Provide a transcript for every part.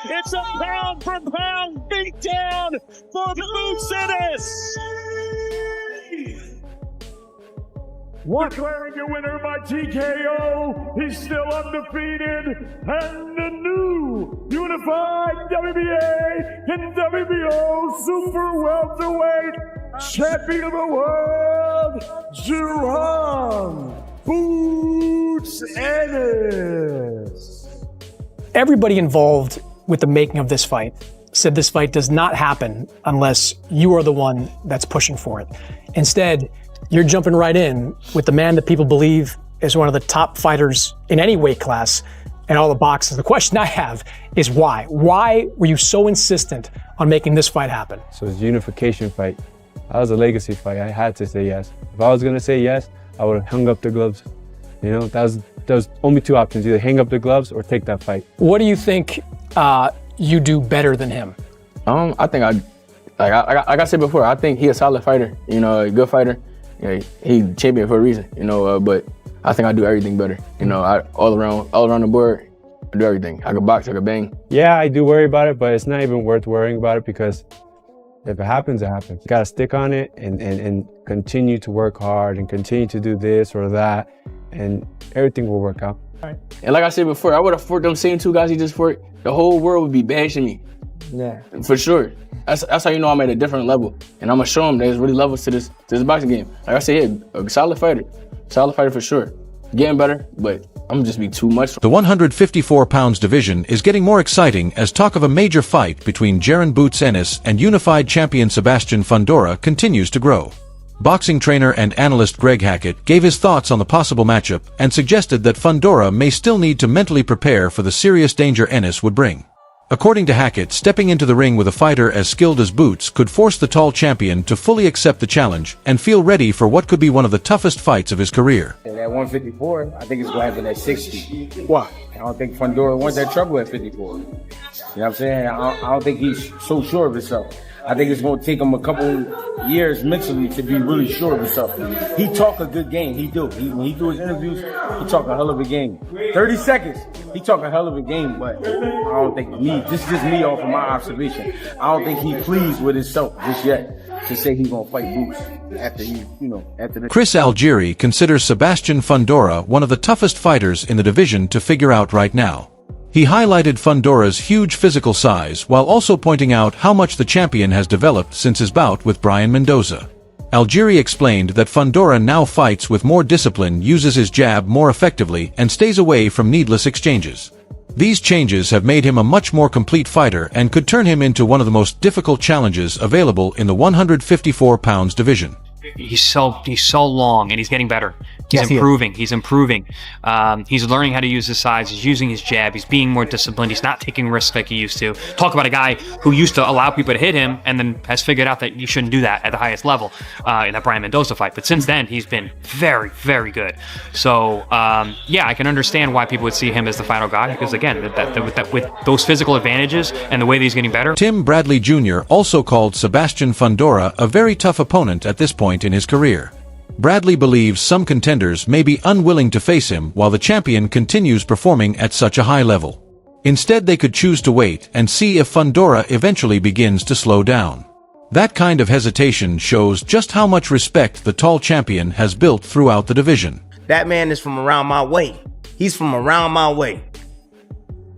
It's a pound for pound beatdown for Boots Ennis. Declaring your winner by TKO, he's still undefeated, and the new unified WBA and WBO super welterweight champion of the world, Jaron Boots Ennis. Everybody involved with the making of this fight said this fight does not happen unless you are the one that's pushing for it. Instead, you're jumping right in with the man that people believe is one of the top fighters in any weight class and all the boxes. The question I have is why? Why were you so insistent on making this fight happen? So it's a unification fight. That was a legacy fight. I had to say yes. If I was gonna say yes, I would have hung up the gloves. You know, that was only two options: either hang up the gloves or take that fight. What do you think you do better than him? I think like I said before, I think he's a solid fighter. You know, a good fighter. Yeah, he champion for a reason, you know, but I think I do everything better. You know, all around the board, I do everything. I can box, I can bang. Yeah, I do worry about it, but it's not even worth worrying about it because if it happens, it happens. You gotta stick on it and continue to work hard and continue to do this or that, and everything will work out. Right. And like I said before, I would have fought them same two guys he just fought. The whole world would be bashing me. Yeah. For sure. That's how you know I'm at a different level. And I'm gonna show him there's really levels to this boxing game. Like I said, yeah, a solid fighter for sure. Getting better, but I'm just be too much. The 154 pounds division is getting more exciting as talk of a major fight between Jaron Boots Ennis and unified champion Sebastian Fundora continues to grow. Boxing trainer and analyst Greg Hackett gave his thoughts on the possible matchup and suggested that Fundora may still need to mentally prepare for the serious danger Ennis would bring. According to Hackett, stepping into the ring with a fighter as skilled as Boots could force the tall champion to fully accept the challenge and feel ready for what could be one of the toughest fights of his career. At 154, I think it's going to happen at 60. Why? I don't think Fundora wants that trouble at 54. You know what I'm saying? I don't think he's so sure of himself. I think it's going to take him a couple years mentally to be really sure of himself. He talk a good game. He do. When he do his interviews, he talk a hell of a game. 30 seconds, he talk a hell of a game, but I don't think this is just me off of my observation. I don't think he's pleased with himself just yet to say he's going to fight Boots after this. Chris Algieri considers Sebastian Fundora one of the toughest fighters in the division to figure out right now. He highlighted Fundora's huge physical size while also pointing out how much the champion has developed since his bout with Brian Mendoza. Algieri explained that Fundora now fights with more discipline, uses his jab more effectively, and stays away from needless exchanges. These changes have made him a much more complete fighter and could turn him into one of the most difficult challenges available in the 154 pounds division. He's so long and he's getting better. He's improving. He's learning how to use his size. He's using his jab. He's being more disciplined. He's not taking risks like he used to. Talk about a guy who used to allow people to hit him and then has figured out that you shouldn't do that at the highest level in that Brian Mendoza fight. But since then, he's been very, very good. So, yeah, I can understand why people would see him as the final guy because, again, with those physical advantages and the way that he's getting better. Tim Bradley Jr. also called Sebastian Fundora a very tough opponent at this point in his career. Bradley believes some contenders may be unwilling to face him while the champion continues performing at such a high level. Instead, they could choose to wait and see if Fundora eventually begins to slow down. That kind of hesitation shows just how much respect the tall champion has built throughout the division. That man is from around my way. He's from around my way.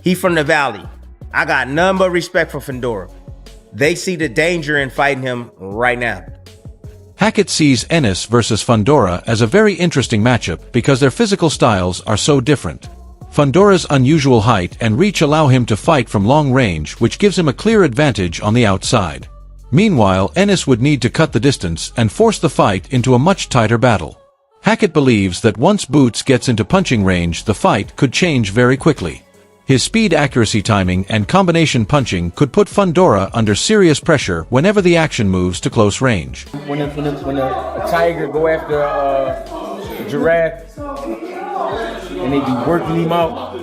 He from the valley. I got none but respect for Fundora. They see the danger in fighting him right now. Hackett sees Ennis versus Fundora as a very interesting matchup because their physical styles are so different. Fundora's unusual height and reach allow him to fight from long range, which gives him a clear advantage on the outside. Meanwhile, Ennis would need to cut the distance and force the fight into a much tighter battle. Hackett believes that once Boots gets into punching range, the fight could change very quickly. His speed, accuracy, timing, and combination punching could put Fundora under serious pressure whenever the action moves to close range. When a tiger go after a giraffe and they be working him out,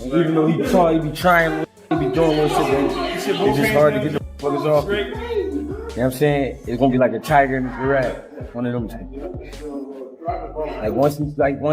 even though he be trying, he be doing little shit, it's just hard to get the fuckers off. You know what I'm saying? It's gonna be like a tiger and a giraffe, one of them two. Once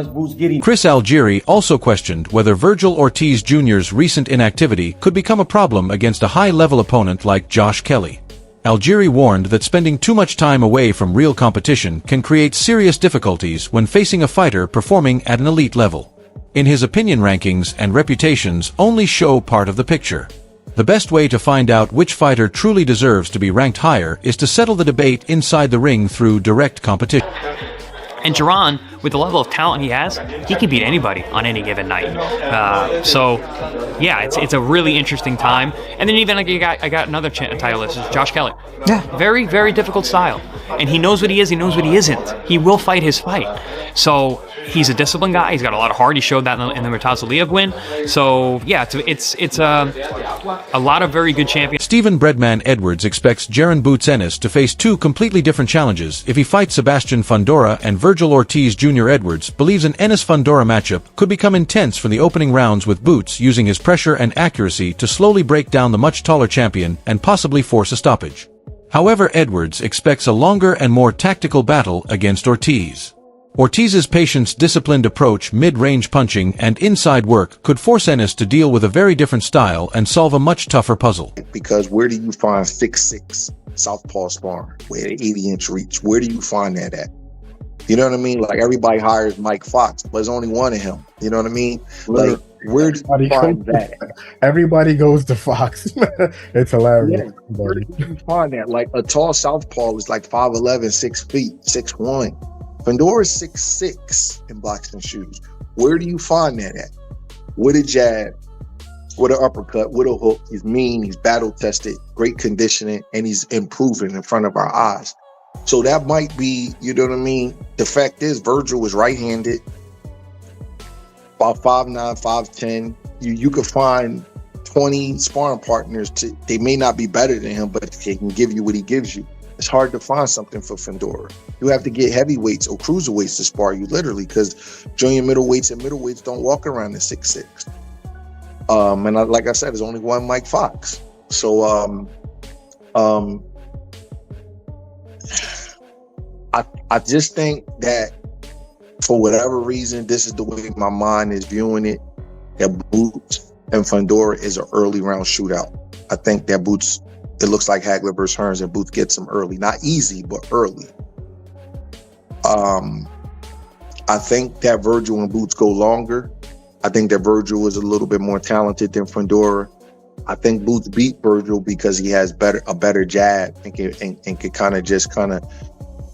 Boots get him. Chris Algieri also questioned whether Virgil Ortiz Jr.'s recent inactivity could become a problem against a high-level opponent like Josh Kelly. Algieri warned that spending too much time away from real competition can create serious difficulties when facing a fighter performing at an elite level. In his opinion, rankings and reputations only show part of the picture. The best way to find out which fighter truly deserves to be ranked higher is to settle the debate inside the ring through direct competition. And Jaron, with the level of talent he has, he can beat anybody on any given night. It's a really interesting time. And then even I got another title list, is Josh Kelly. Yeah. Very, very difficult style. And he knows what he is, he knows what he isn't. He will fight his fight. So he's a disciplined guy. He's got a lot of heart. He showed that in the Murtaza win. So yeah, it's a lot of very good champions. Stephen Breadman Edwards expects Jaron Boots Ennis to face two completely different challenges if he fights Sebastian Fundora, and Virgil Ortiz Jr. Edwards believes an Ennis-Fundora matchup could become intense from the opening rounds, with Boots using his pressure and accuracy to slowly break down the much taller champion and possibly force a stoppage. However, Edwards expects a longer and more tactical battle against Ortiz. Ortiz's patience, disciplined approach, mid-range punching, and inside work could force Ennis to deal with a very different style and solve a much tougher puzzle. Because where do you find 6'6" southpaw sparring with an 80-inch reach? Where do you find that at? You know what I mean? Like, everybody hires Mike Fox, but there's only one of him. You know what I mean? Like, where do you find that? Everybody goes to Fox. It's hilarious. Yeah, where do you find that? Like, a tall southpaw is like 5'11", 6 feet, 6'1". Fundora is 6'6" in boxing shoes. Where do you find that at? With a jab, with an uppercut, with a hook. He's mean, he's battle tested, great conditioning, and he's improving in front of our eyes. So that might be, you know what I mean? The fact is, Virgil was right-handed, about 5'9", 5'10". You could find 20 sparring partners. They may not be better than him, but they can give you what he gives you. It's hard to find something for Fundora. You have to get heavyweights or cruiserweights to spar you, literally, because junior middleweights and middleweights don't walk around at 6'6". Like I said, there's only one Mike Fox. So I just think that for whatever reason, this is the way my mind is viewing it, that Boots and Fundora is an early round shootout. I think that Boots, it looks like Hagler versus Hearns, and Boots gets him early. Not easy, but early. I think that Virgil and Boots go longer. I think that Virgil is a little bit more talented than Fundora. I think Boots beat Virgil because he has a better jab and can kind of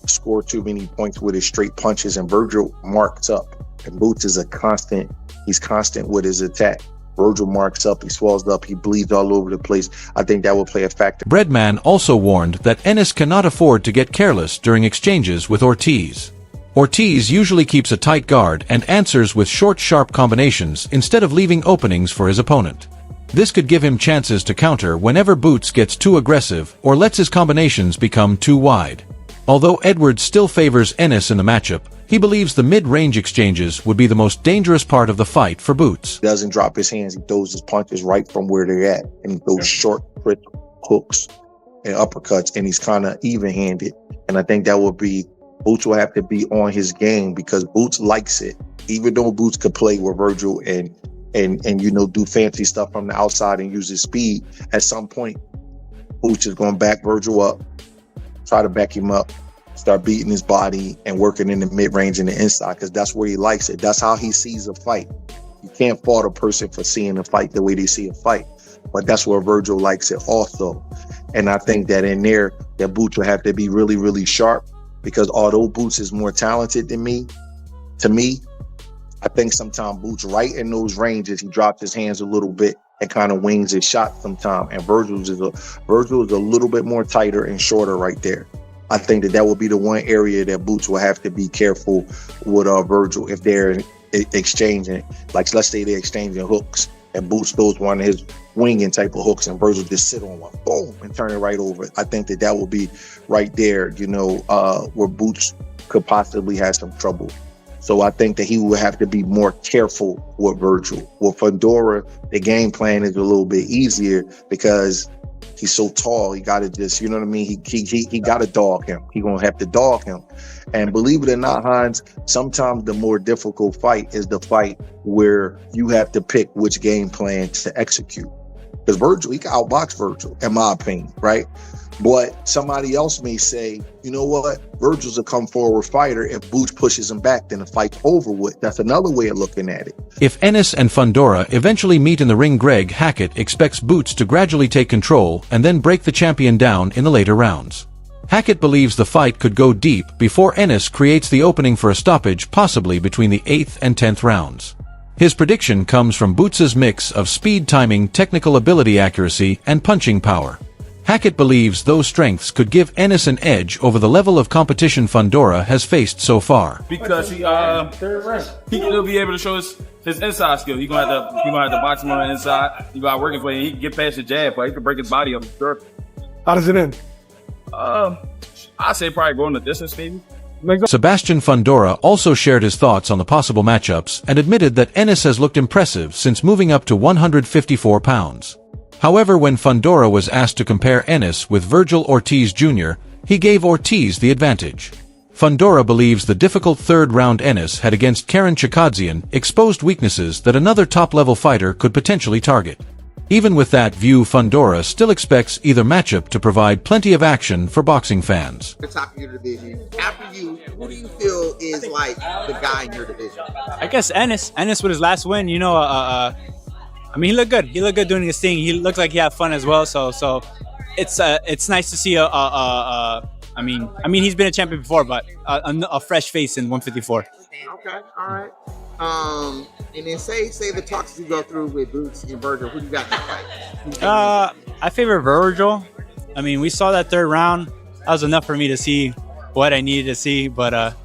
score too many points with his straight punches, and Virgil marks up. And Boots is he's constant with his attack. Virgil marks up, he swells up, he bleeds all over the place. I think that will play a factor. Breadman also warned that Ennis cannot afford to get careless during exchanges with Ortiz. Ortiz usually keeps a tight guard and answers with short, sharp combinations instead of leaving openings for his opponent. This could give him chances to counter whenever Boots gets too aggressive or lets his combinations become too wide. Although Edwards still favors Ennis in the matchup, he believes the mid-range exchanges would be the most dangerous part of the fight for Boots. He doesn't drop his hands, he throws his punches right from where they're at, and he throws short, quick hooks and uppercuts, and he's kind of even-handed. And I think that would be, Boots will have to be on his game, because Boots likes it. Even though Boots could play with Virgil and do fancy stuff from the outside and use his speed, at some point, Boots is going to back Virgil up, try to back him up, start beating his body and working in the mid-range and the inside, because that's where he likes it. That's how he sees a fight. You can't fault a person for seeing a fight the way they see a fight, but that's where Virgil likes it also. And I think that in there, that Boots will have to be really, really sharp, because although Boots is more talented than me, to me, I think sometimes Boots, right in those ranges, he drops his hands a little bit and kind of wings his shot sometimes. And Virgil is a little bit more tighter and shorter right there. I think that will be the one area that Boots will have to be careful with Virgil if they're exchanging. Like, let's say they're exchanging hooks, and Boots throws one of his winging type of hooks, and Virgil just sit on one, boom, and turn it right over. I think that will be right there, where Boots could possibly have some trouble. So I think that he will have to be more careful with Virgil. With Fundora, the game plan is a little bit easier, because He's so tall. He got to just, you know what I mean? He got to dog him. He gonna have to dog him. And believe it or not, Hans, sometimes the more difficult fight is the fight where you have to pick which game plan to execute. Because Virgil, he can outbox Virgil, in my opinion, right? But somebody else may say, you know what? Virgil's a come forward fighter. If Boots pushes him back, then the fight's over with. That's another way of looking at it. If Ennis and Fundora eventually meet in the ring, Greg Hackett expects Boots to gradually take control and then break the champion down in the later rounds. Hackett believes the fight could go deep before Ennis creates the opening for a stoppage, possibly between the 8th and 10th rounds. His prediction comes from Boots' mix of speed, timing, technical ability, accuracy, and punching power. Hackett believes those strengths could give Ennis an edge over the level of competition Fundora has faced so far. Because he will be able to show his inside skill. He's gonna have to box him on the inside. He got working for him. He can get past the jab, but he can break his body up. Sure. How does it end? I say probably going the distance, maybe. Sebastian Fundora also shared his thoughts on the possible matchups and admitted that Ennis has looked impressive since moving up to 154 pounds. However, when Fundora was asked to compare Ennis with Virgil Ortiz Jr., he gave Ortiz the advantage. Fundora believes the difficult third-round Ennis had against Karen Chikadzian exposed weaknesses that another top-level fighter could potentially target. Even with that view, Fundora still expects either matchup to provide plenty of action for boxing fans. The top of your division. After you, who do you feel is like the guy in your division? I guess Ennis. Ennis with his last win, you know, I mean, he looked good. He looked good doing his thing. He looked like he had fun as well. So it's nice to see I mean, he's been a champion before, but a fresh face in 154. Okay, all right. And then say the talks you go through with Boots and Virgil. Who do you got in the fight? I favor Virgil. I mean, we saw that third round. That was enough for me to see what I needed to see, but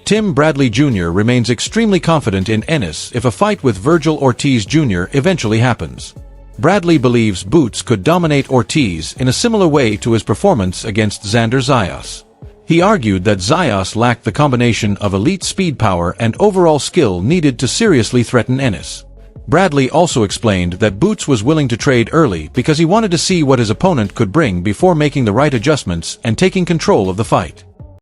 Tim Bradley Jr. remains extremely confident in Ennis if a fight with Virgil Ortiz Jr. eventually happens. Bradley believes Boots could dominate Ortiz in a similar way to his performance against Xander Zayas. He argued that Zayas lacked the combination of elite speed, power, and overall skill needed to seriously threaten Ennis. Bradley also explained that Boots was willing to trade early because he wanted to see what his opponent could bring before making the right adjustments and taking control of the fight.